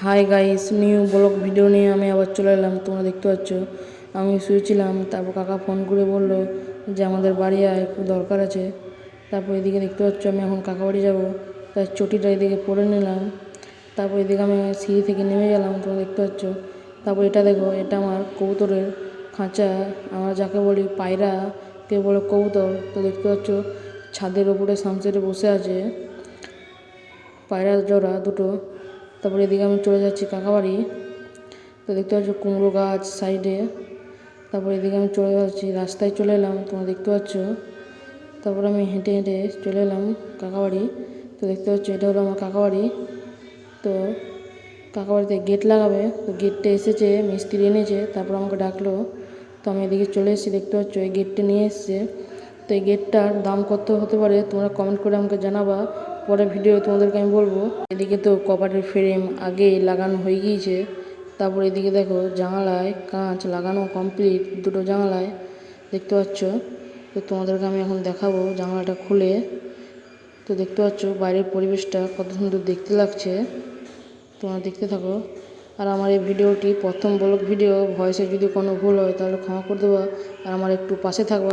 Hi guys, new blog video নিয়ে আমি আবার চলে এলাম। তোমরা দেখতে পাচ্ছ আমি শুয়েছিলাম, তারপর কাকা ফোন করে বলল যে আমাদের বাড়ি আয়, একটু দরকার আছে। তারপর এদিকে দেখতে পাচ্ছ আমি এখন কাকা বাড়ি যাবো, তাই চটিটা এদিকে পরে নিলাম। তারপর এদিকে আমি সিঁড়ি থেকে নেমে গেলাম, তোমরা দেখতে পাচ্ছ। তারপর এটা দেখো, এটা আমার কবুতরের খাঁচা। আমরা যাকে বলি পায়রা, কে বলে কবুতর। তো দেখতে পাচ্ছ ছাদের ওপরে সানসেটে বসে আছে পায়রা জোড়া দুটো। তারপরে এদিকে আমি চলে যাচ্ছি কাকা বাড়ি। তো দেখতে পাচ্ছ কুমড়ো গাছ সাইডে। তারপরে এদিকে আমি চলে যাচ্ছি, রাস্তায় চলে এলাম, তোমরা দেখতে পাচ্ছ। তারপর আমি হেঁটে হেঁটে চলে এলাম কাকা বাড়ি। তো দেখতে পাচ্ছ এটা হলো আমার কাকা বাড়ি। তো কাকা বাড়িতে গেট লাগাবে, তো গেটটা এসেছে, মিস্ত্রি এনেছে, তারপর আমাকে ডাকলো। তো আমি এদিকে চলে এসেছি, দেখতে পাচ্ছ এই গেটটা নিয়ে এসছে। তো এই গেটটার দাম কত হতে পারে তোমরা কমেন্ট করে আমাকে জানাবা, পরের ভিডিও তোমাদেরকে আমি বলবো। এদিকে তো কপাটের ফ্রেম আগে লাগানো হয়ে গিয়েছে। তারপর এদিকে দেখো জানালায় কাঁচ লাগানো কমপ্লিট, দুটো জানালায় দেখতে পাচ্ছ। তো তোমাদেরকে আমি এখন দেখাবো জানালাটা খুলে। তো দেখতে পাচ্ছ বাইরের পরিবেশটা কত সুন্দর দেখতে লাগছে, তোমরা দেখতে থাকো। আর আমার এই ভিডিওটি প্রথম ব্লগ ভিডিও, ভয়েসে যদি কোনো ভুল হয় তাহলে ক্ষমা করে দেবা। আর আমার একটু পাশে থাকবা।